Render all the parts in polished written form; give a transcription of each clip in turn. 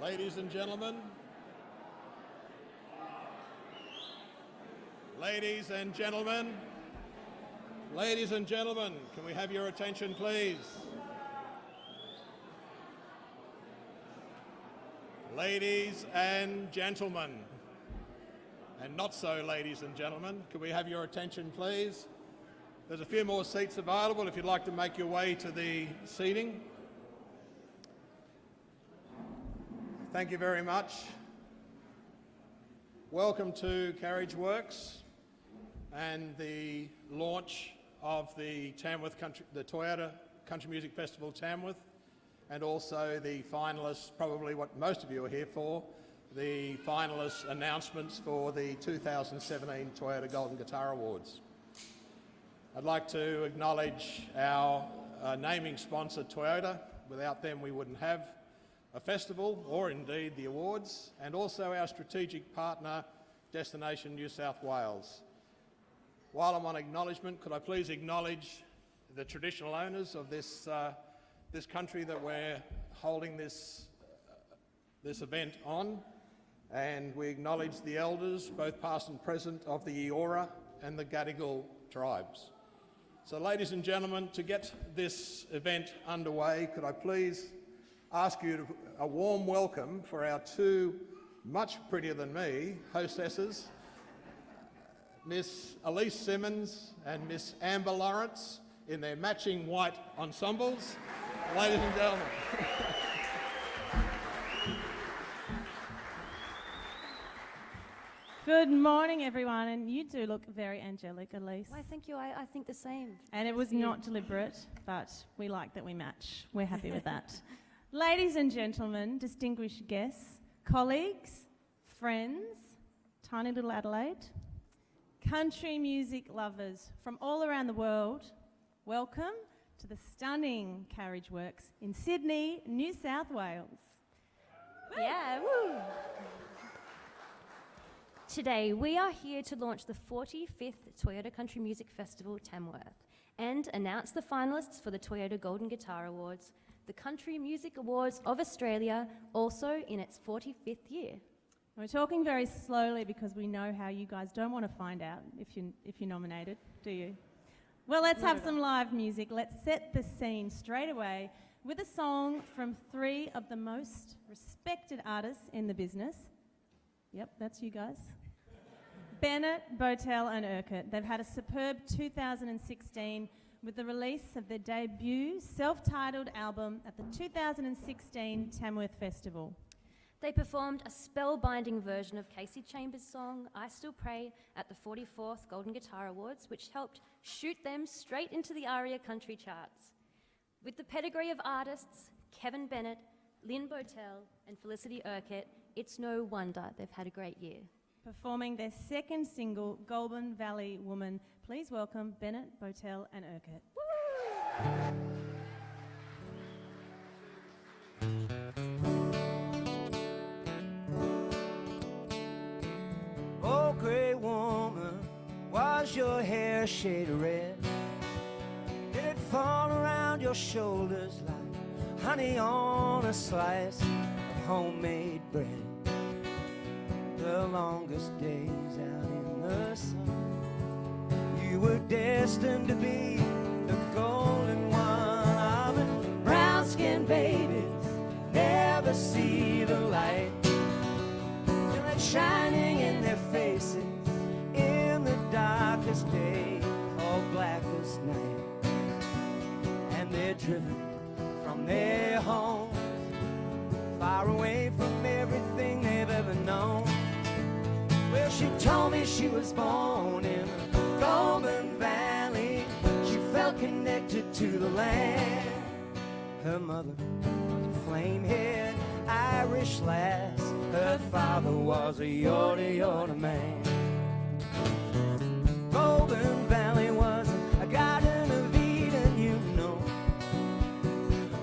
Ladies and gentlemen, ladies and gentlemen, ladies and gentlemen, can we have your attention, please? Ladies and gentlemen, and not so ladies and gentlemen, can we have your attention, please? There's a few more seats available if you'd like to make your way to the seating. Thank you very much. Welcome to Carriage Works and the launch of the Toyota Country Music Festival Tamworth, and also the finalists, probably what most of you are here for, the finalist announcements for the 2017 Toyota Golden Guitar Awards. I'd like to acknowledge our naming sponsor, Toyota. Without them, we wouldn't have a festival or indeed the awards, and also our strategic partner, Destination New South Wales. While I'm on acknowledgement, could I please acknowledge the traditional owners of this country that we're holding this event on, and we acknowledge the elders, both past and present, of the Eora and the Gadigal tribes. So ladies and gentlemen, to get this event underway, could I please ask you a warm welcome for our two much prettier than me hostesses, Miss Elise Simmons and Miss Amber Lawrence, in their matching white ensembles. Ladies and gentlemen. Good morning, everyone, and you do look very angelic, Elise. Why, thank you. I think the same. And it was not deliberate, but we like that we match. We're happy with that. Ladies and gentlemen, distinguished guests, colleagues, friends, tiny little Adelaide, country music lovers from all around the world, welcome to the stunning Carriage Works in Sydney, New South Wales. Yeah, woo! Today, we are here to launch the 45th Toyota Country Music Festival Tamworth and announce the finalists for the Toyota Golden Guitar Awards, the Country Music Awards of Australia, also in its 45th year. We're talking very slowly because we know how you guys don't want to find out if you're nominated, do you? Well, let's have some live music. Let's set the scene straight away with a song from three of the most respected artists in the business. Yep, that's you guys. Bennett, Botel and Urquhart. They've had a superb 2016 with the release of their debut self-titled album at the 2016 Tamworth Festival. They performed a spellbinding version of Casey Chambers' song, I Still Pray, at the 44th Golden Guitar Awards, which helped shoot them straight into the ARIA country charts. With the pedigree of artists Kevin Bennett, Lynn Botel and Felicity Urquhart, it's no wonder they've had a great year. Performing their second single, Goulburn Valley Woman, please welcome Bennett, Botel and Urquhart. Oh, great woman, was your hair shade red? Did it fall around your shoulders like honey on a slice of homemade bread? The longest days out in the sun, you were destined to be the golden one of it. Brown-skinned babies never see the light till it's shining in their faces in the darkest day or blackest night, and they're driven from their homes far away from everything they've ever known. Well, she told me she was born in the Goulburn Valley. She felt connected to the land. Her mother was a flame-haired Irish lass. Her father was a Yorta man. Goulburn Valley was a garden of Eden, you know.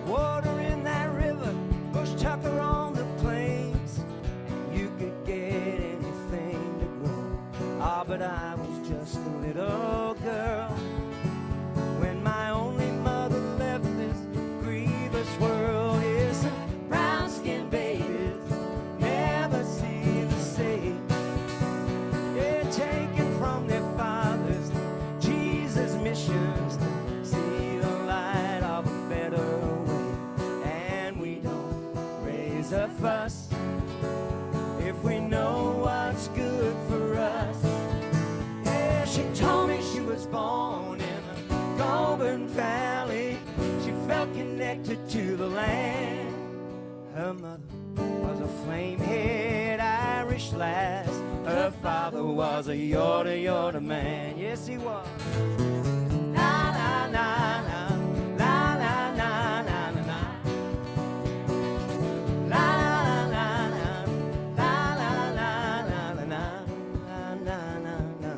Water in that river, bush tucker on the plains, and you could get anything to grow. Ah, but I was just a little girl when my only mother left this grievous world. Yes, brown-skinned babies us if we know what's good for us. Yeah, she told me she was born in the Goulburn Valley. She felt connected to the land. Her mother was a flame-haired Irish lass. Her father was a Yorta man. Yes, he was. Na na na na. La la la la la la. La la la la. La la la la la la. La la la.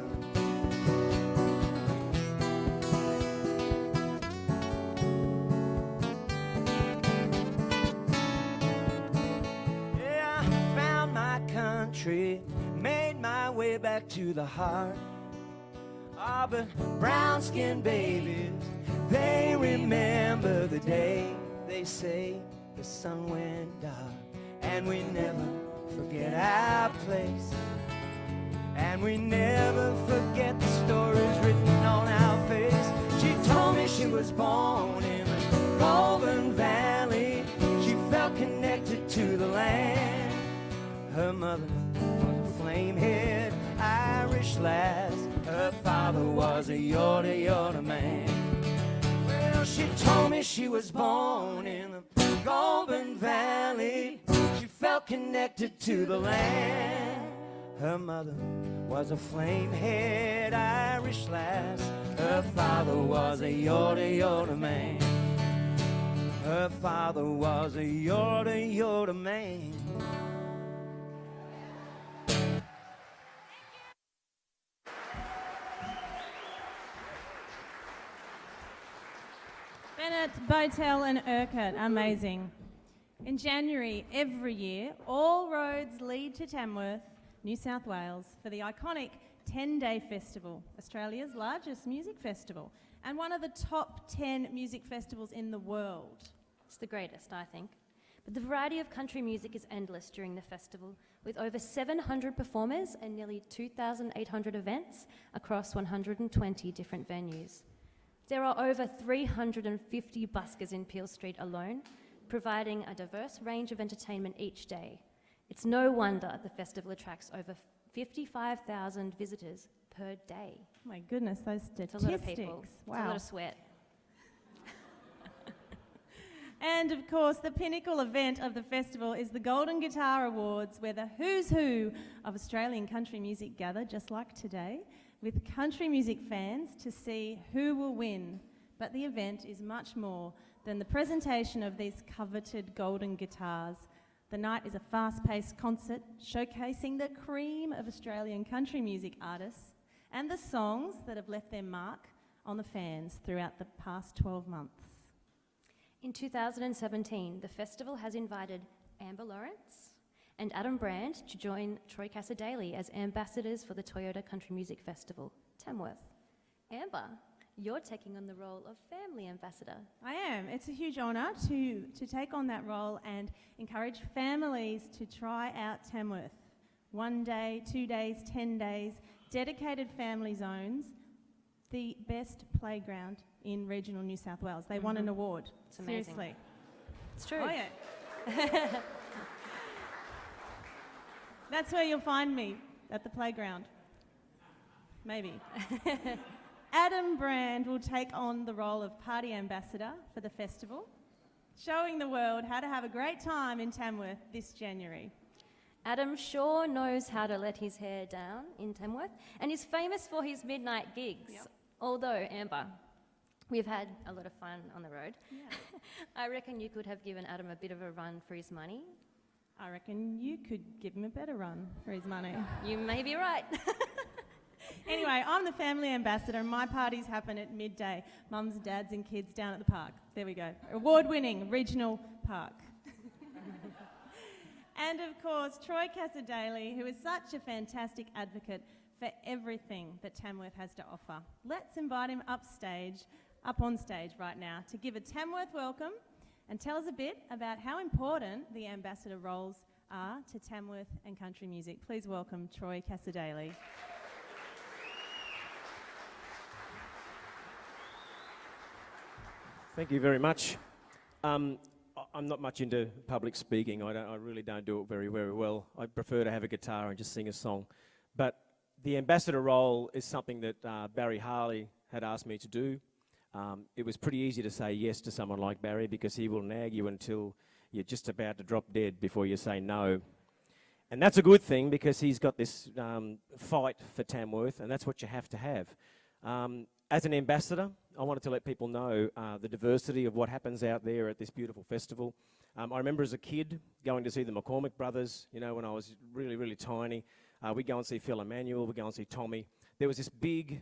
Yeah, I found my country, made my way back to the heart. Ah, but brown-skinned babies, they remember the day they say the sun went dark. And we never forget our place, and we never forget the stories written on our face. She told me she was born in the Goulburn Valley. She felt connected to the land. Her mother was a flame-haired Irish lass. Her father was a Yorta man. Well, she told me she was born in the Goulburn Valley. She felt connected to the land. Her mother was a flame-haired Irish lass. Her father was a Yorta man. Her father was a Yorta man. Bennett, Botel and Urquhart, amazing. In January every year, all roads lead to Tamworth, New South Wales, for the iconic 10-day festival, Australia's largest music festival, and one of the top 10 music festivals in the world. It's the greatest, I think. But the variety of country music is endless during the festival, with over 700 performers and nearly 2,800 events across 120 different venues. There are over 350 buskers in Peel Street alone, providing a diverse range of entertainment each day. It's no wonder the festival attracts over 55,000 visitors per day. Oh my goodness, those statistics. It's a lot of people. Wow. It's a lot of sweat. And of course, the pinnacle event of the festival is the Golden Guitar Awards, where the who's who of Australian country music gather, just like today, with country music fans to see who will win. But the event is much more than the presentation of these coveted golden guitars. The night is a fast-paced concert showcasing the cream of Australian country music artists and the songs that have left their mark on the fans throughout the past 12 months. In 2017, the festival has invited Amber Lawrence and Adam Brand to join Troy Cassar-Daley as ambassadors for the Toyota Country Music Festival, Tamworth. Amber, you're taking on the role of family ambassador. I am. It's a huge honour to take on that role and encourage families to try out Tamworth. 1 day, 2 days, 10 days, dedicated family zones, the best playground in regional New South Wales. They won an award. It's amazing. Seriously. It's true. Oh, yeah. That's where you'll find me, at the playground. Maybe. Adam Brand will take on the role of party ambassador for the festival, showing the world how to have a great time in Tamworth this January. Adam sure knows how to let his hair down in Tamworth and is famous for his midnight gigs. Yep. Although, Amber, we've had a lot of fun on the road. Yeah. I reckon you could have given Adam a bit of a run for his money. I reckon you could give him a better run for his money. You may be right. Anyway, I'm the family ambassador and my parties happen at midday. Mums, dads and kids down at the park. There we go. Award-winning regional park. And of course, Troy Cassar-Daley, who is such a fantastic advocate for everything that Tamworth has to offer. Let's invite him up on stage right now to give a Tamworth welcome and tell us a bit about how important the ambassador roles are to Tamworth and country music. Please welcome Troy Cassar-Daley. Thank you very much. I'm not much into public speaking. I really don't do it very, very well. I prefer to have a guitar and just sing a song. But the ambassador role is something that Barry Harley had asked me to do. It was pretty easy to say yes to someone like Barry because he will nag you until you're just about to drop dead before you say no. And that's a good thing because he's got this fight for Tamworth, and that's what you have to have. As an ambassador, I wanted to let people know the diversity of what happens out there at this beautiful festival. I remember as a kid going to see the McCormick brothers, you know, when I was really, really tiny. We'd go and see Phil Emmanuel, we'd go and see Tommy. There was this big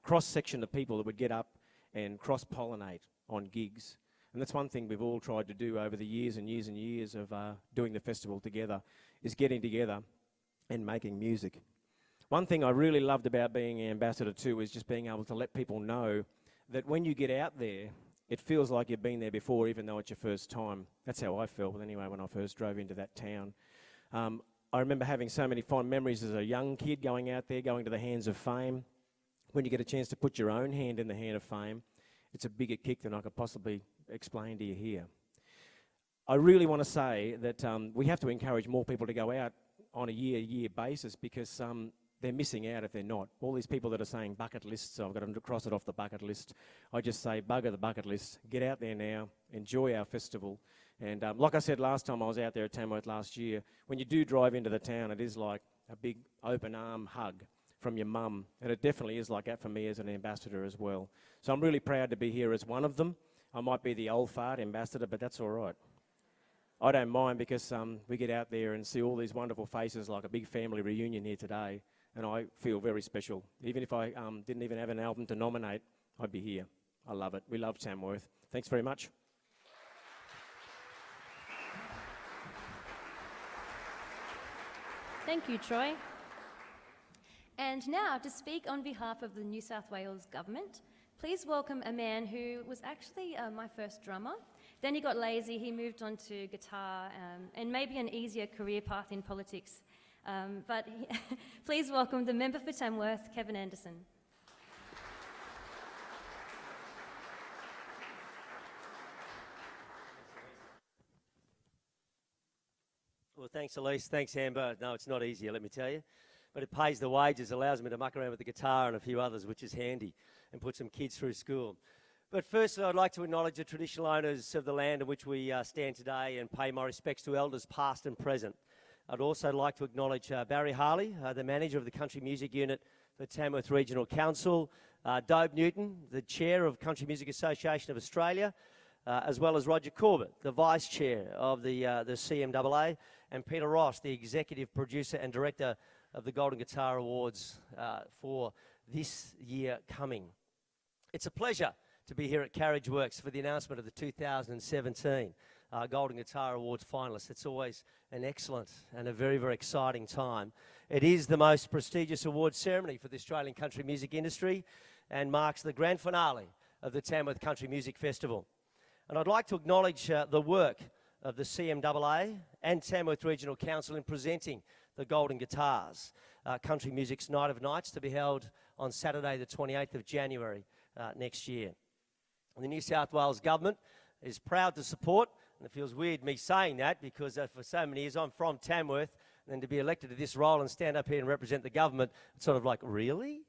cross-section of people that would get up and cross-pollinate on gigs. And that's one thing we've all tried to do over the years and years and years of doing the festival together, is getting together and making music. One thing I really loved about being an ambassador too is just being able to let people know that when you get out there, it feels like you've been there before, even though it's your first time. That's how I felt anyway when I first drove into that town. I remember having so many fond memories as a young kid going out there, going to the Hands of Fame. When you get a chance to put your own hand in the Hand of Fame, it's a bigger kick than I could possibly explain to you here. I really want to say that we have to encourage more people to go out on a year-to-year basis because they're missing out if they're not. All these people that are saying bucket lists, so I've got them to cross it off the bucket list. I just say bugger the bucket list, get out there now, enjoy our festival. And like I said last time I was out there at Tamworth last year, when you do drive into the town, it is like a big open arm hug from your mum. And it definitely is like that for me as an ambassador as well. So I'm really proud to be here as one of them. I might be the old fart ambassador, but that's all right. I don't mind because we get out there and see all these wonderful faces like a big family reunion here today. And I feel very special. Even if I didn't even have an album to nominate, I'd be here. I love it. We love Tamworth. Thanks very much. Thank you, Troy. And now, to speak on behalf of the New South Wales Government, please welcome a man who was actually my first drummer. Then he got lazy, he moved on to guitar and maybe an easier career path in politics. Please welcome the member for Tamworth, Kevin Anderson. Well, thanks, Elise. Thanks, Amber. No, it's not easier, let me tell you. But it pays the wages, allows me to muck around with the guitar and a few others, which is handy, and put some kids through school. But firstly, I'd like to acknowledge the traditional owners of the land on which we stand today and pay my respects to elders past and present. I'd also like to acknowledge Barry Harley, the manager of the Country Music Unit for Tamworth Regional Council, Dobe Newton, the chair of Country Music Association of Australia, as well as Roger Corbett, the vice chair of the CMAA, and Peter Ross, the executive producer and director of the Golden Guitar Awards for this year coming. It's a pleasure to be here at Carriage Works for the announcement of the 2017 Golden Guitar Awards finalists. It's always an excellent and a very, very exciting time. It is the most prestigious award ceremony for the Australian country music industry and marks the grand finale of the Tamworth Country Music Festival. And I'd like to acknowledge the work of the CMAA and Tamworth Regional Council in presenting the Golden Guitars, Country Music's Night of Nights, to be held on Saturday the 28th of January next year. And the New South Wales Government is proud to support, and it feels weird me saying that because for so many years I'm from Tamworth, and then to be elected to this role and stand up here and represent the government, it's sort of like, really?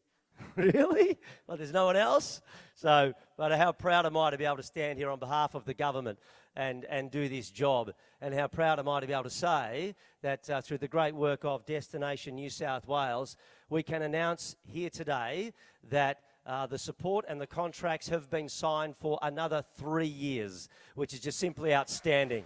Really? Well, there's no one else? So, but how proud am I to be able to stand here on behalf of the government and do this job, and how proud am I to be able to say that through the great work of Destination New South Wales, we can announce here today that the support and the contracts have been signed for another 3 years, which is just simply outstanding.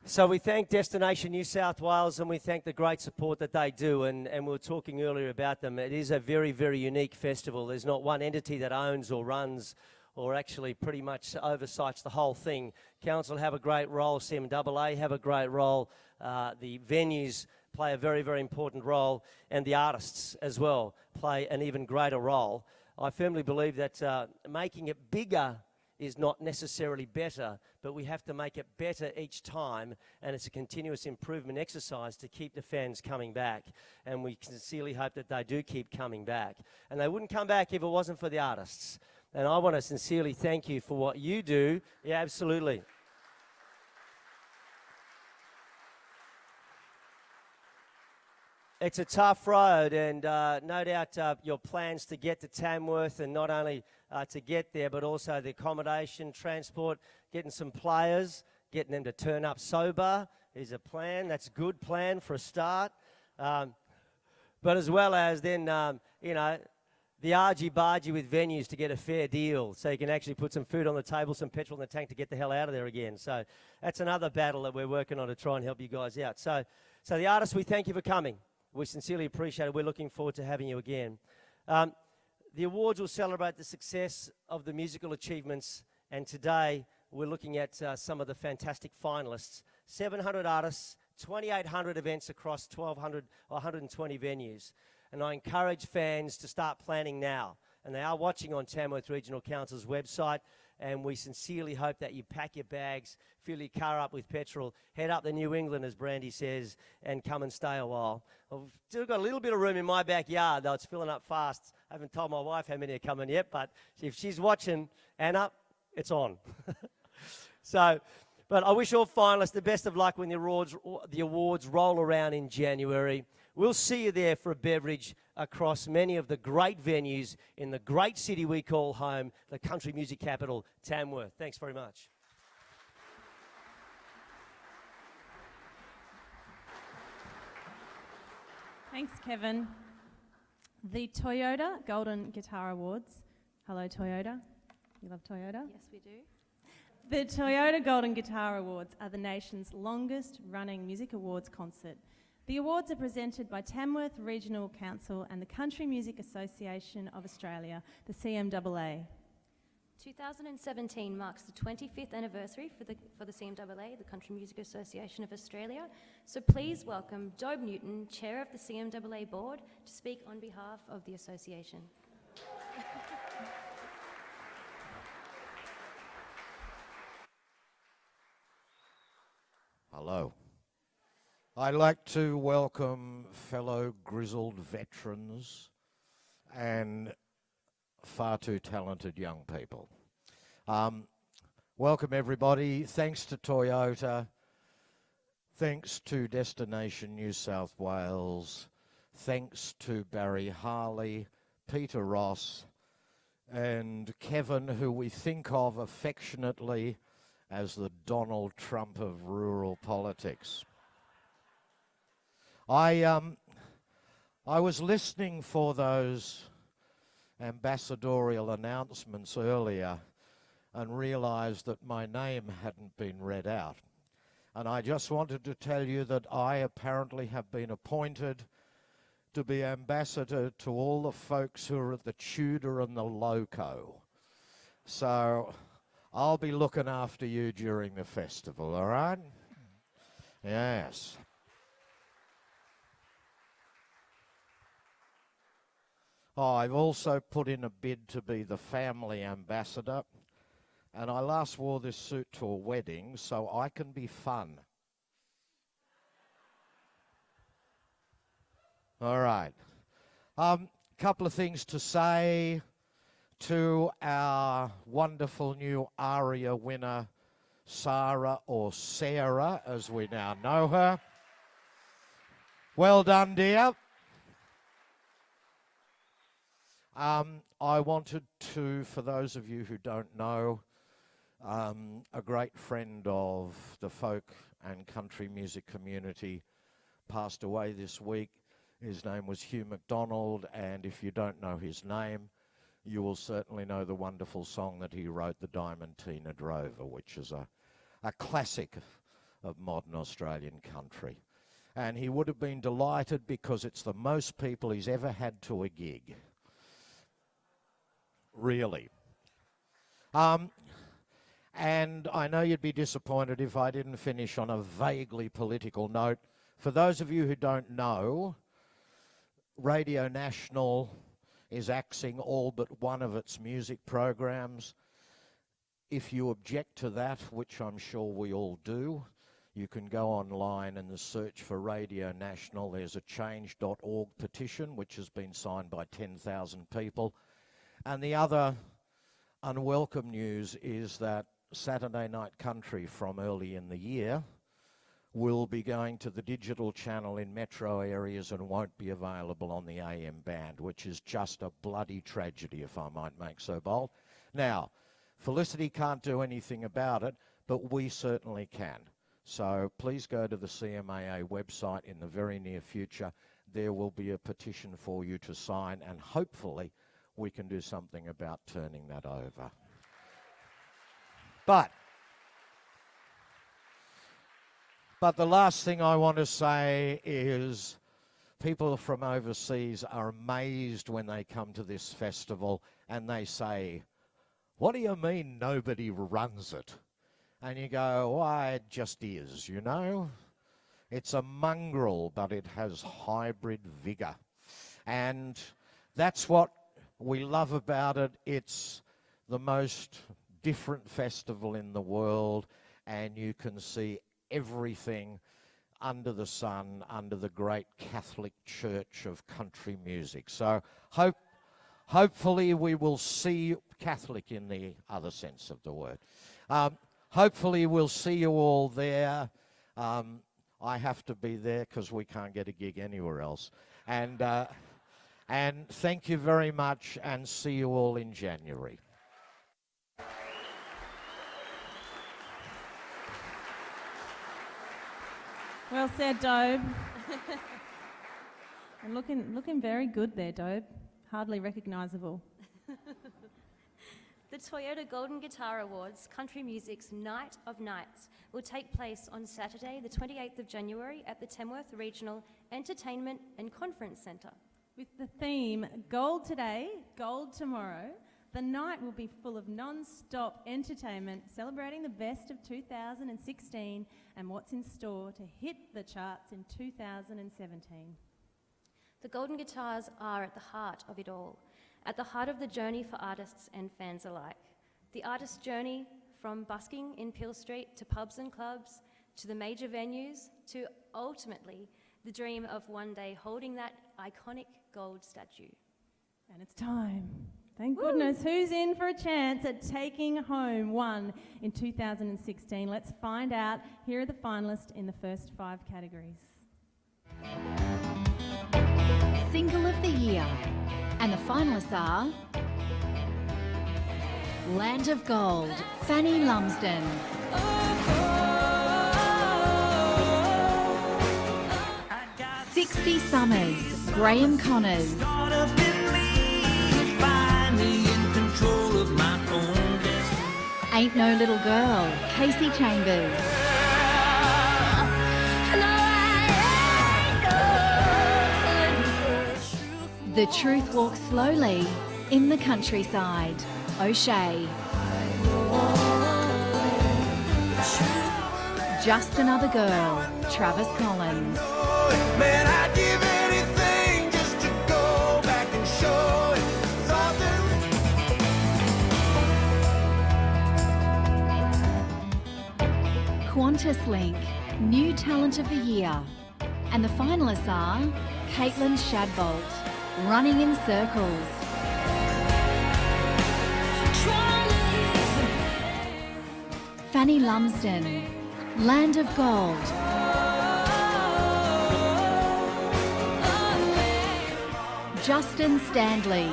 So we thank Destination New South Wales and we thank the great support that they do, and we were talking earlier about them. It is a very, very unique festival. There's not one entity that owns or runs or actually pretty much oversights the whole thing. Council have a great role, CMAA have a great role, the venues play a very, very important role, and the artists as well play an even greater role. I firmly believe that making it bigger is not necessarily better, but we have to make it better each time, and it's a continuous improvement exercise to keep the fans coming back, and we sincerely hope that they do keep coming back. And they wouldn't come back if it wasn't for the artists. And I want to sincerely thank you for what you do. Yeah, absolutely. It's a tough road, and no doubt your plans to get to Tamworth, and not only to get there, but also the accommodation, transport, getting some players, getting them to turn up sober is a plan. That's a good plan for a start. But as well as then, the argy-bargy with venues to get a fair deal so you can actually put some food on the table, some petrol in the tank to get the hell out of there again. So that's another battle that we're working on to try and help you guys out. So the artists, we thank you for coming. We sincerely appreciate it. We're looking forward to having you again. The awards will celebrate the success of the musical achievements, and today we're looking at some of the fantastic finalists. 700 artists, 2,800 events across 1,200 or 120 venues. And I encourage fans to start planning now. And they are watching on Tamworth Regional Council's website, and we sincerely hope that you pack your bags, fill your car up with petrol, head up to New England, as Brandy says, and come and stay a while. I've still got a little bit of room in my backyard, though it's filling up fast. I haven't told my wife how many are coming yet, but if she's watching, Anna, it's on. But I wish all finalists the best of luck when the awards roll around in January. We'll see you there for a beverage across many of the great venues in the great city we call home, the country music capital, Tamworth. Thanks very much. Thanks, Kevin. The Toyota Golden Guitar Awards. Hello, Toyota. You love Toyota? Yes, we do. The Toyota Golden Guitar Awards are the nation's longest-running music awards concert. The awards are presented by Tamworth Regional Council and the Country Music Association of Australia, the CMAA. 2017 marks the 25th anniversary for the CMAA, the Country Music Association of Australia. So please welcome Dobe Newton, Chair of the CMAA Board, to speak on behalf of the association. Hello. I'd like to welcome fellow grizzled veterans and far too talented young people. Welcome everybody. Thanks to Toyota. Thanks to Destination New South Wales. Thanks to Barry Harley, Peter Ross, and Kevin, who we think of affectionately as the Donald Trump of rural politics. I was listening for those ambassadorial announcements earlier and realized that my name hadn't been read out. And I just wanted to tell you that I apparently have been appointed to be ambassador to all the folks who are at the Tudor and the Loco. So I'll be looking after you during the festival, all right? Yes. Oh, I've also put in a bid to be the family ambassador, and I last wore this suit to a wedding so I can be fun. All right. Couple of things to say to our wonderful new ARIA winner, Sarah, or Sarah, as we now know her. Well done, dear. I wanted to, for those of you who don't know, a great friend of the folk and country music community passed away this week. His name was Hugh MacDonald, and if you don't know his name, you will certainly know the wonderful song that he wrote, The Diamantina Drover, which is a classic of modern Australian country. And he would have been delighted because it's the most people he's ever had to a gig. Really. And I know you'd be disappointed if I didn't finish on a vaguely political note. For those of you who don't know, Radio National, is axing all but one of its music programs. if you object to that, which I'm sure we all do, you can go online and search for Radio National. There's a change.org petition, which has been signed by 10,000 people. And the other unwelcome news is that Saturday Night Country from early in the year will be going to the digital channel in metro areas and won't be available on the AM band, which is just a bloody tragedy, if I might make so bold. Now, Felicity can't do anything about it, but we certainly can. So please go to the CMAA website in the very near future. There will be a petition for you to sign, and hopefully we can do something about turning that over. But the last thing I want to say is people from overseas are amazed when they come to this festival and they say, "What do you mean nobody runs it?" And you go, "Why, it just is, you know. It's a mongrel, but it has hybrid vigour." And that's what we love about it. It's the most different festival in the world, and you can see everything under the sun, under the great Catholic Church of country music. So hopefully we will see Catholic in the other sense of the word. Hopefully we'll see you all there. I have to be there because we can't get a gig anywhere else. And thank you very much, and see you all in January. Well said, Dobe. And looking very good there, Dobe. Hardly recognisable. The Toyota Golden Guitar Awards, Country Music's Night of Nights, will take place on Saturday, the 28th of January at the Tamworth Regional Entertainment and Conference Centre. With the theme, Gold Today, Gold Tomorrow, the night will be full of non-stop entertainment celebrating the best of 2016 and what's in store to hit the charts in 2017. The Golden Guitars are at the heart of it all, at the heart of the journey for artists and fans alike. The artist's journey from busking in Peel Street to pubs and clubs, to the major venues, to ultimately the dream of one day holding that iconic gold statue. And it's time. Thank goodness. Who's in for a chance at taking home one in 2016? Let's find out. Here are the finalists in the first 5 categories. Single of the Year. And the finalists are Land of Gold, Fanny Lumsden. 60 Summers, Graham Connors. Ain't No Little Girl, Casey Chambers. The Truth Walks Slowly, In the Countryside, O'Shea. Just Another Girl, Travis Collins. Man, I'd give anything just to go back and show it. Qantas Link, New Talent of the Year. And the finalists are Caitlin Shadbolt, Running in Circles. Fanny Lumsden, Land of Gold. Justin Standley,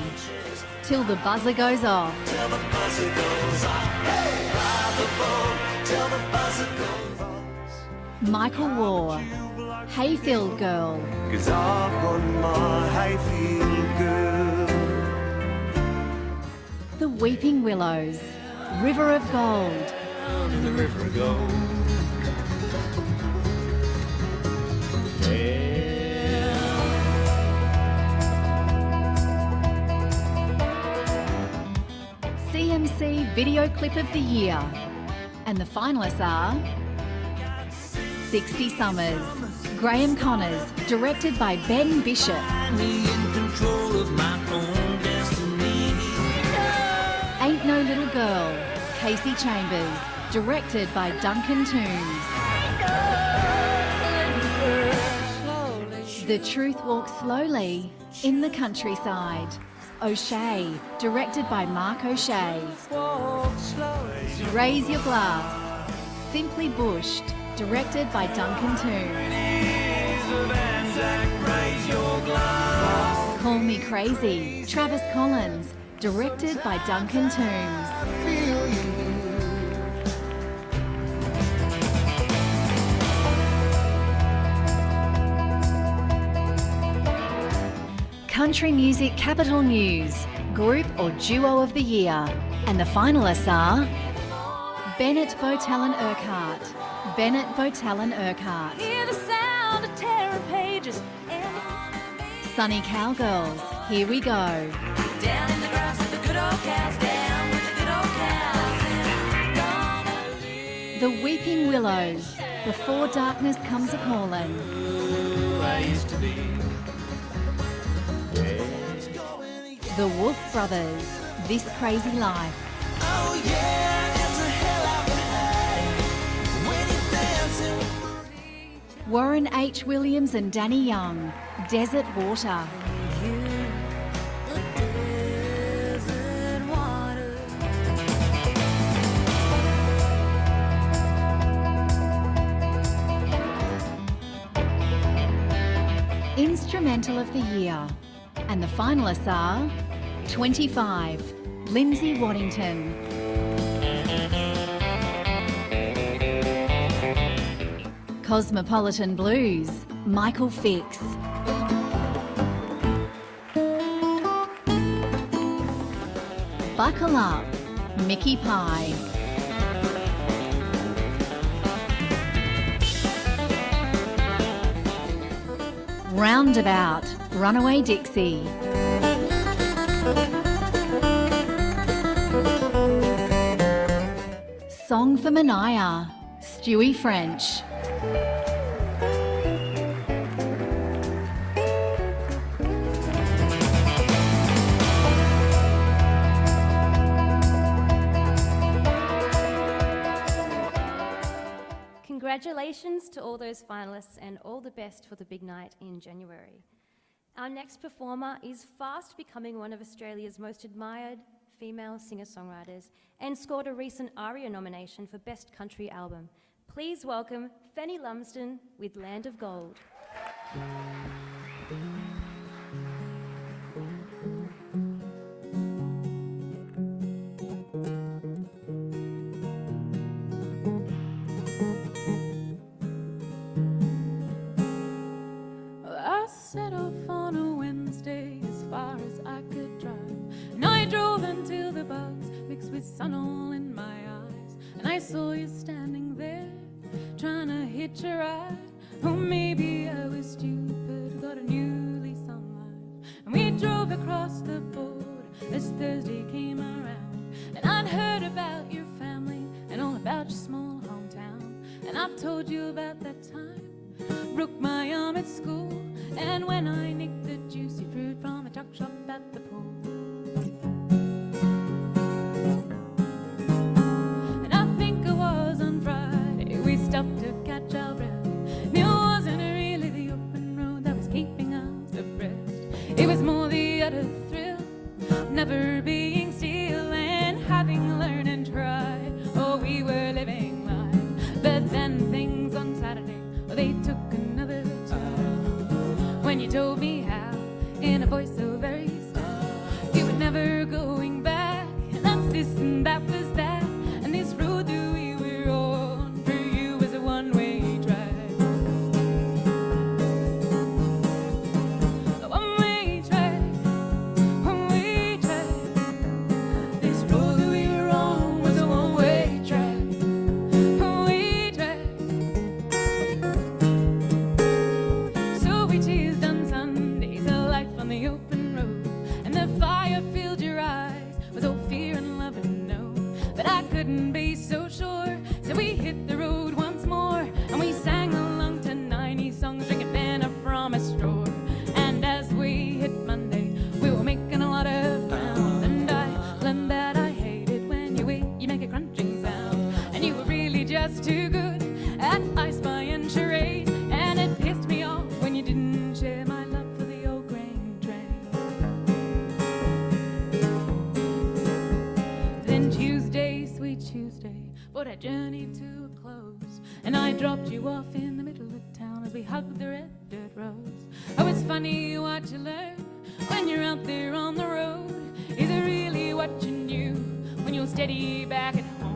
Till the Buzzer Goes Off. Till the buzzer goes off. Hey, ride the boat till the buzzer goes off. Michael Waugh, Hayfield Girl. 'Cause I've got my Hayfield girl. The Weeping Willows, River of Gold. The river of gold. CMC Video Clip of the Year. And the finalists are 60 Summers, Graham Connors, directed by Ben Bishop. Ain't No Little Girl, Casey Chambers, directed by Duncan Toombs. The Truth Walks Slowly in the Countryside. O'Shea, directed by Mark O'Shea. Raise Your Glass. Simply Bushed, directed by Duncan Toombs. Call Me Crazy, Travis Collins, directed by Duncan Toombs. Country Music Capital News, Group or Duo of the Year. And the finalists are Bennett, Botel and Urquhart. Bennett, Botel and Urquhart. Hear the sound of terror pages. Sunny Cowgirls, Here We Go. Down in the grass with the good old cows. Down with the good old cows. The Weeping Willows, Before Darkness Comes A-Callin'. The Wolf Brothers, This Crazy Life. Oh yeah, it's a hell of a high when you're dancing. Warren H. Williams and Danny Young, Desert Water. Instrumental of the Year. And the finalists are 25, Lindsay Waddington. Cosmopolitan Blues, Michael Fix. Buckle Up, Mickey Pye. Roundabout, Runaway Dixie. Song for Mania, Stewie French. Congratulations to all those finalists and all the best for the big night in January. Our next performer is fast becoming one of Australia's most admired female singer-songwriters and scored a recent ARIA nomination for Best Country Album. Please welcome Fanny Lumsden with Land of Gold. I set off on a Wednesday as far as I could drive, and I drove until the bugs mixed with sun all in my eyes, and I saw you standing there trying to hitch a ride. Oh, maybe I was stupid, got a new lease on life, and we drove across the border as Thursday came around, and I'd heard about your family and all about your small hometown, and I told you about that time broke my arm at school, and when I nicked the juicy fruit from a tuck shop at the pool. And I think it was on Friday we stopped to catch our breath, and it wasn't really the open road that was keeping us abreast. It was more the utter thrill, never being still and having learned and tried. Oh, we were living life, but then things on Saturday, they took another turn. When you told me how, in a voice so very stern, just too good at I Spy and charades, and it pissed me off when you didn't share my love for the old grain train. Then Tuesday, sweet Tuesday, brought our journey to a close, and I dropped you off in the middle of town as we hugged the red dirt roads. Oh, it's funny what you learn when you're out there on the road. Is it really what you knew when you're steady back at home?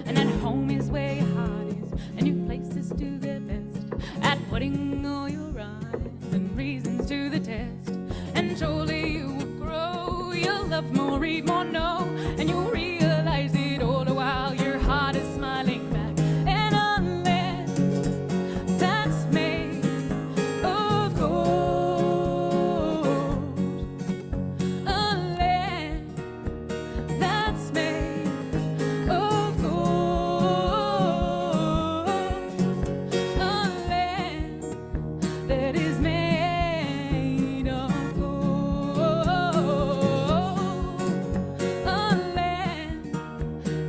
And at home is where your heart is, and new places do their best at putting all your rhymes and reasons to the test. And surely you will grow, you'll love more, read more, know, and you'll realize it all the while your heart is smiling back. And unless that's made of gold, unless that's made of gold, unless that is made of gold, unless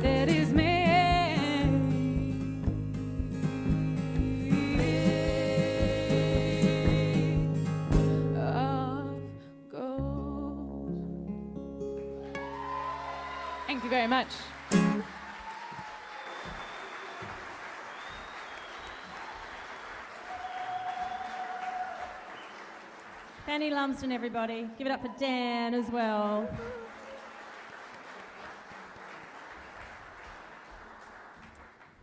that is made of gold. Thank you very much. Fanny Lumsden, everybody. Give it up for Dan as well.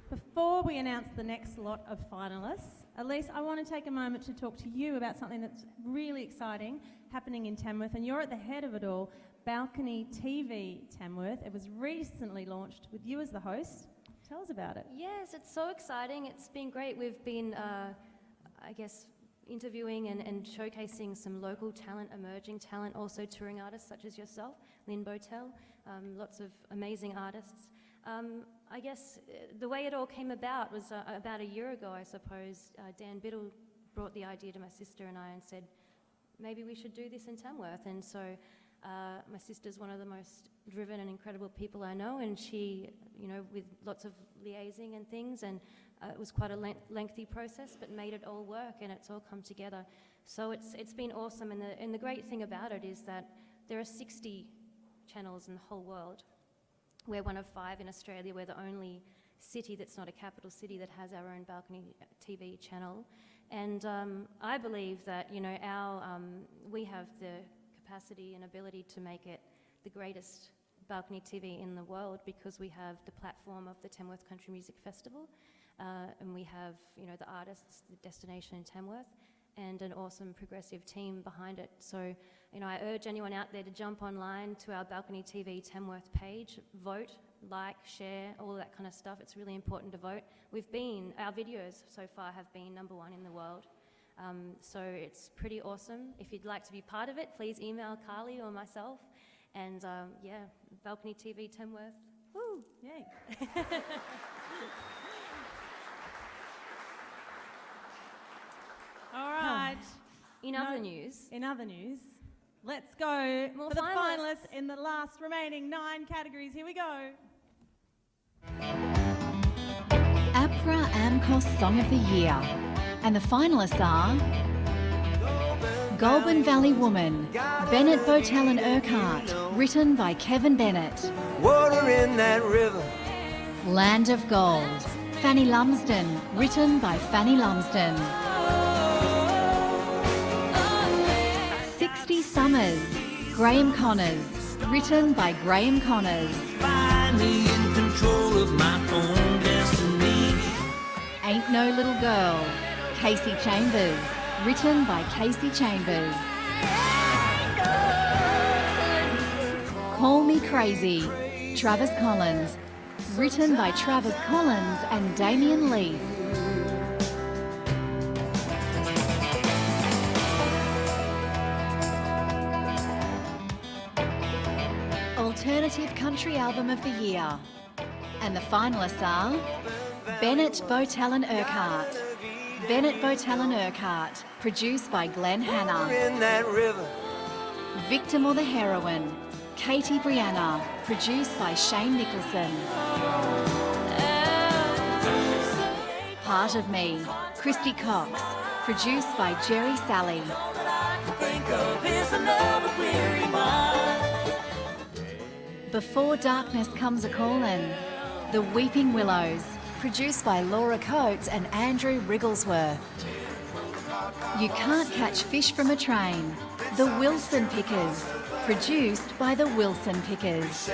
Before we announce the next lot of finalists, Elise, I want to take a moment to talk to you about something that's really exciting happening in Tamworth, and you're at the head of it all, Balcony TV Tamworth. It was recently launched with you as the host. Tell us about it. Yes, it's so exciting. It's been great. We've been, I guess, interviewing and showcasing some local talent, emerging talent, also touring artists such as yourself, Lynn Botel, lots of amazing artists. I guess the way it all came about was about a year ago, I suppose. Dan Biddle brought the idea to my sister and I and said, maybe we should do this in Tamworth. And so my sister's one of the most driven and incredible people I know, and she, you know, with lots of liaising and things, and it was quite a lengthy process, but made it all work, and it's all come together. So it's been awesome, and the great thing about it is that there are 60 channels in the whole world. We're one of 5 in Australia. We're the only city that's not a capital city that has our own Balcony TV channel. And I believe that, you know, we have the capacity and ability to make it the greatest Balcony TV in the world, because we have the platform of the Tamworth Country Music Festival, and we have, you know, the artists, the destination in Tamworth, and an awesome progressive team behind it. So, you know, I urge anyone out there to jump online to our Balcony TV Tamworth page, vote, like, share, all that kind of stuff. It's really important to vote. Our videos so far have been #1 in the world. So it's pretty awesome. If you'd like to be part of it, please email Carly or myself. And yeah, Balcony TV Tamworth. Woo! Yay. All right. In other news, let's go More for the finalists. finalists in the last remaining 9 categories. Here we go. APRA AMCOS Song of the Year. And the finalists are Goulburn Valley Woman, Bennett, Botel and Urquhart, written by Kevin Bennett. Water in that river. Land of Gold, Fanny Lumsden, written by Fanny Lumsden. 60 Summers, Graham Connors, written by Graham Connors. Find me in control of my own destiny. Ain't No Little Girl, Casey Chambers, written by Casey Chambers. Call Me Crazy, Travis Collins, written by Travis Collins and Damien Leaf. Alternative Country Album of the Year. And the finalists are Bennett, Botel and Urquhart. Bennett, Botel and Urquhart, produced by Glenn Hanna. In that river. Victim or the Heroine, Katie Brianna, produced by Shane Nicholson. Part of Me, Christy Cox, produced by Jerry Sally. Before Darkness Comes A-Callin', The Weeping Willows, produced by Laura Coates and Andrew Wrigglesworth. You Can't Catch Fish from a Train, The Wilson Pickers, produced by The Wilson Pickers.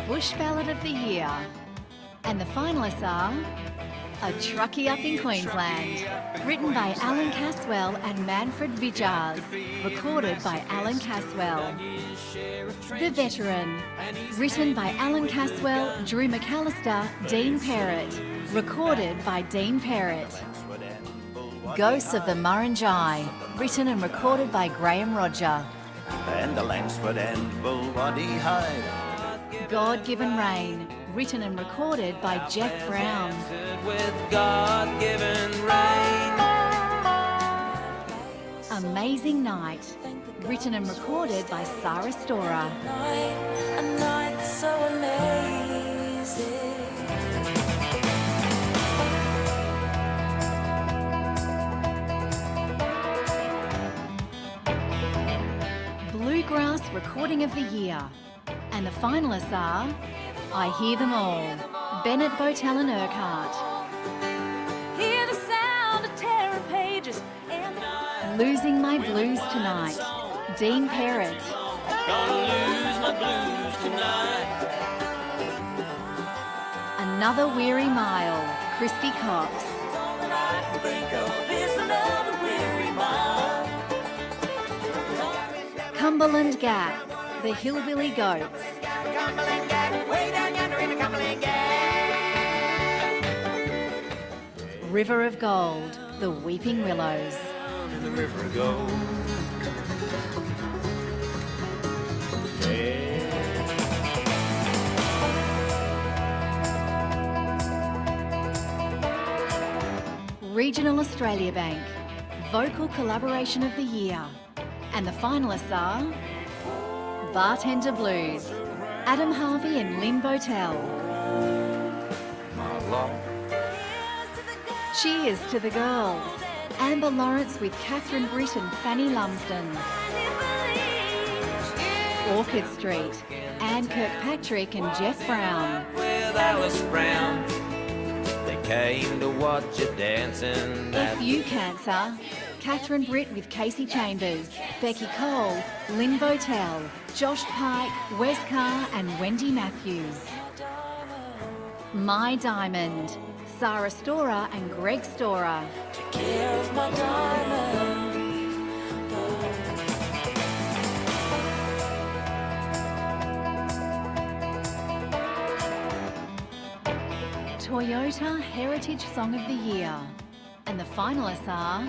Bush Ballad of the Year. And the finalists are A Truckie Up in Queensland, written by Alan Caswell and Manfred Vijars, recorded by Alan Caswell. The Veteran, written by Alan Caswell, Drew McAllister, Dean Perrott, recorded by Dean Perrott. Ghosts of the Murrinjai, written and recorded by Graham Roger. And the Langsford and Bulwaddy Hide. God Given Rain, written and recorded by Jeff Brown. With God-given rain. Amazing Night, written and recorded by Sarah Storer. A night so amazing. Bluegrass Recording of the Year. And the finalists are I Hear Them All, Bennett, Botell and Urquhart. Hear the sound of terror pages and Losing My Blues Tonight, Dean Perrott. Gonna lose my blues tonight. Another Weary Mile, Christy Cox. Cumberland Gap, The Hillbilly Goats. River of Gold, The Weeping Willows. The river of gold. Regional Australia Bank, Vocal Collaboration of the Year. And the finalists are Bartender Blues, Adam Harvey and Lynn Botell. Cheers to the Girls, Amber Lawrence with Catherine Britt and Fanny Lumsden. Orchid Street, Anne Kirkpatrick and Jeff Brown. With Alice Brown, they came to watch you dancing. FU Cancer, Catherine Britt with Casey Chambers, Becky Cole, Lynn Botell, Josh Pike, Wes Carr and Wendy Matthews. My Diamond, Sarah Storer and Greg Storer. Take care of my diamond. Toyota Heritage Song of the Year. And the finalists are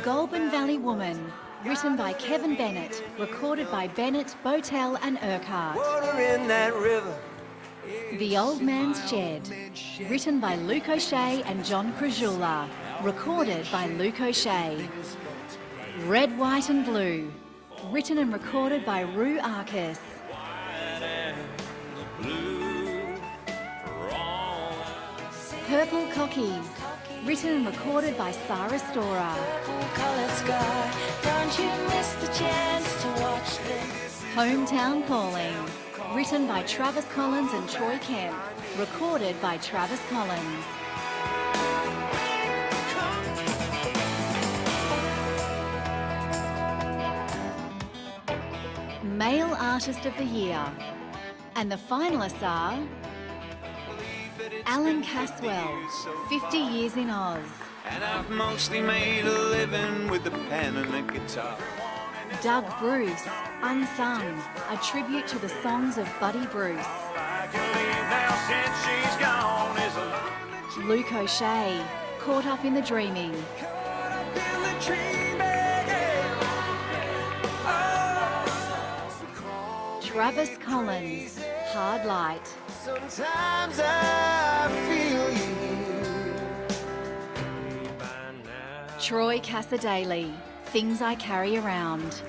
Goulburn Valley Woman, written by Kevin Bennett, recorded by Bennett, Botell and Urquhart. Water in that river. The Old Man's Shed, written by Luke O'Shea and John Krajula, recorded by Luke O'Shea. Red, White and Blue, written and recorded by Rue Arcus. Purple Cockies, written and recorded by Sarah Storer. Hometown Calling, written by Travis Collins and Troy Kemp, recorded by Travis Collins. Male Artist of the Year. And the finalists are Alan Caswell, 50 Years in Oz. And I've mostly made a living with a pen and a guitar. Doug Bruce, Unsung, a tribute to the songs of Buddy Bruce. Luke O'Shea, Caught Up in the Dreaming. Travis Collins, Hard Light. Sometimes I feel you. Troy Cassar-Daley, Things I Carry Around.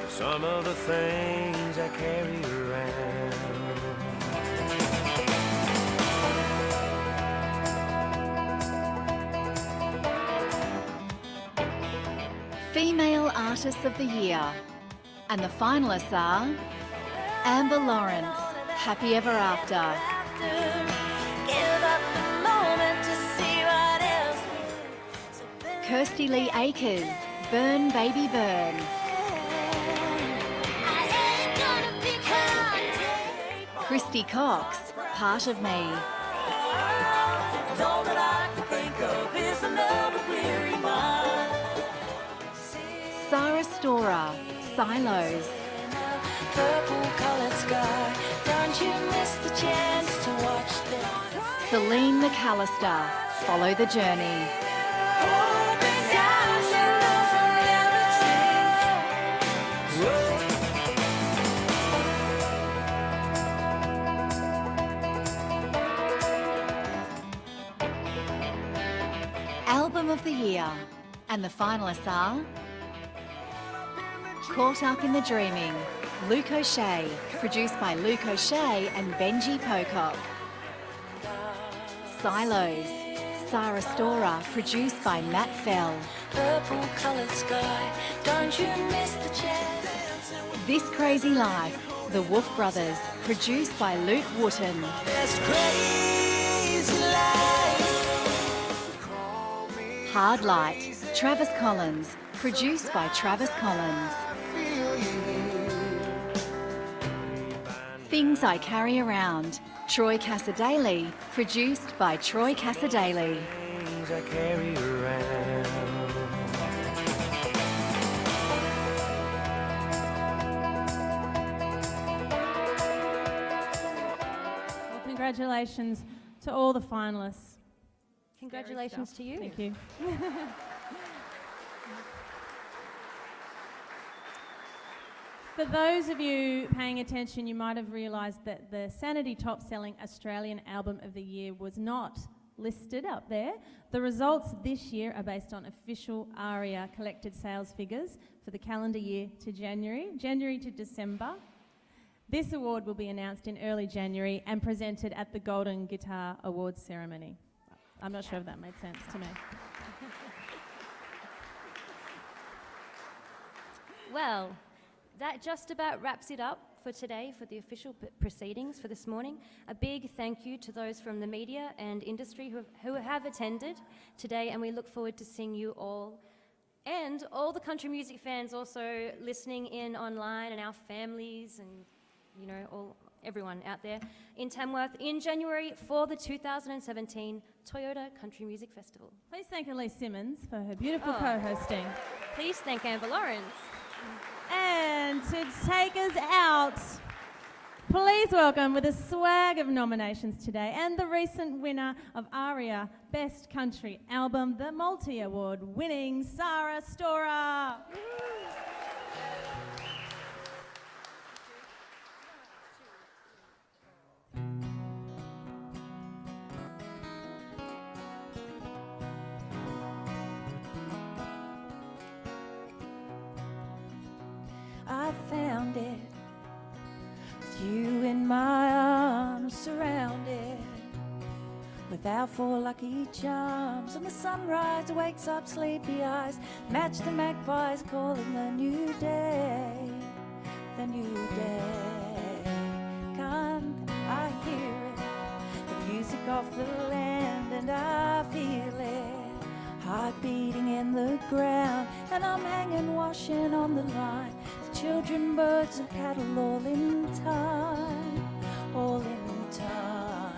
Some of the things I carry around. Female Artists of the Year. And the finalists are Amber Lawrence, Happy Ever After. Kirsty Lee Akers, Burn Baby Burn. Christy Cox, Part of Me. Sarah Storer, Silos. Celine McAllister, Follow the Journey. Album of the Year. And the finalists are Caught Up in the Dreaming, Luke O'Shea, produced by Luke O'Shea and Benji Pocock. Silos, Sarah Storer, produced by Matt Fell. Purple coloured sky, don't you miss the chance? This Crazy Life, The Wolf Brothers, produced by Luke Wooten. This crazy life. Hard Light, Travis Collins, produced by Travis Collins. Things I Carry Around, Troy Cassar-Daley, produced by Troy Cassar-Daley. Things I carry around. Well, congratulations to all the finalists. Congratulations to you. Thank you. For those of you paying attention, you might have realised that the Sanity top-selling Australian Album of the Year was not listed up there. The results this year are based on official ARIA collected sales figures for the calendar year to January to December. This award will be announced in early January and presented at the Golden Guitar Awards ceremony. I'm not sure if that made sense to me. Well, that just about wraps it up for today for the official proceedings for this morning. A big thank you to those from the media and industry who have attended today, and we look forward to seeing you all and all the country music fans also listening in online, and our families and, you know, everyone out there in Tamworth in January for the 2017 Toyota Country Music Festival. Please thank Elise Simmons for her beautiful co-hosting. Please thank Amber Lawrence. And to take us out, please welcome with a swag of nominations today and the recent winner of ARIA Best Country Album, the multi-award winning Sarah Storer. I found it, with you in my arms, surrounded with our 4 lucky charms. And the sunrise wakes up sleepy eyes, match the magpies calling the new day, the new day. Come, I hear it, the music of the land, and I feel it, heart beating in the ground. And I'm hanging, washing on the line, children, birds and cattle all in time, all in time.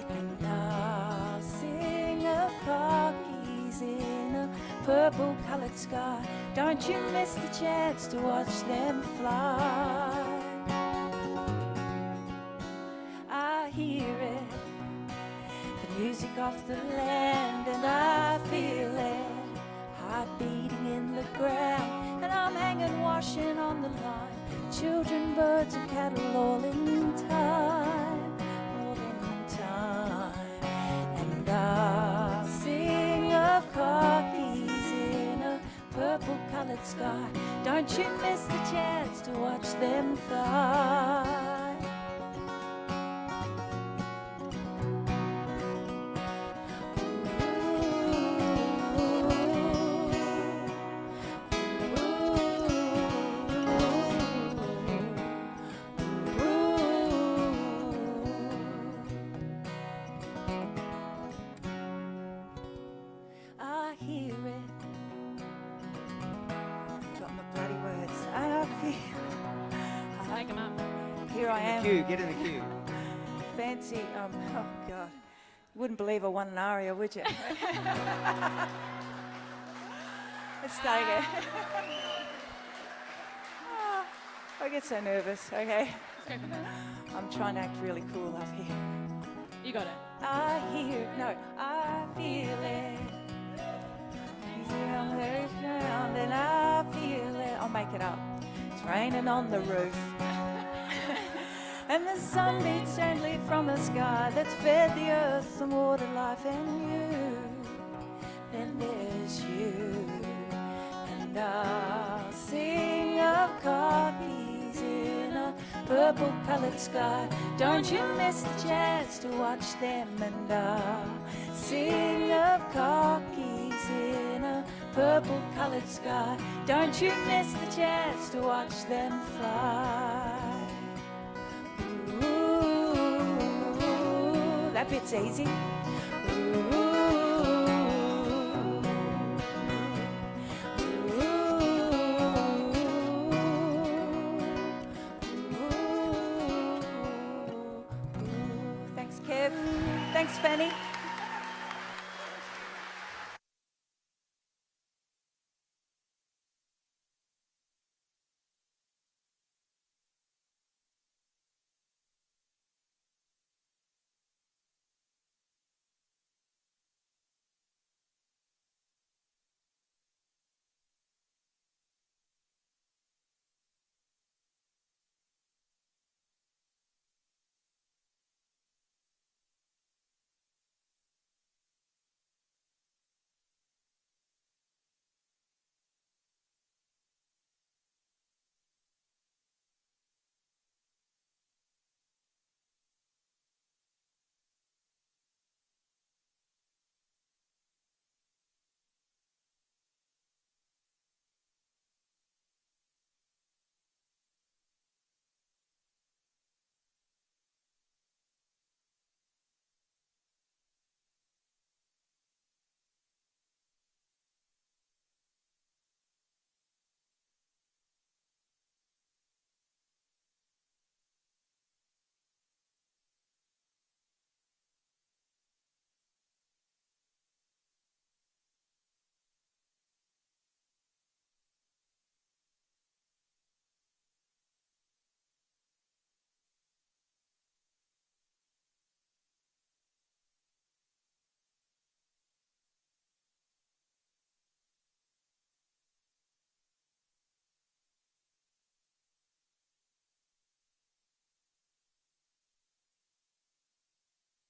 And I'll sing of cockies in a purple coloured sky. Don't you miss the chance to watch them fly. I hear it, the music of the land, and I feel it, heart beating in the ground. And I'm hanging, washing on the line, children, birds and cattle all in time, all in time. And I'll sing of cockies in a purple purple-coloured sky. Don't you miss the chance to watch them fly. I hear it. Got my bloody words. And I feel. Make 'em up. Here I am. Get in the queue. Fancy. Oh God. Wouldn't believe I won an aria, would you? Let's take it. I get so nervous. Okay. I'm trying to act really cool up here. You got it. I hear, no, I feel it. He's around the ground and I feel it. I'll make it up. It's raining on the roof. And the sun beats gently from the sky that's fed the earth some water, life, and you. Then there's you. And I'll sing of cockies in a purple-coloured sky. Don't you miss the chance to watch them. And I'll sing of cockies in a purple-coloured sky. Don't you miss the chance to watch them fly. Ooh, that bit's easy. Thanks, Kev. Thanks, Fanny.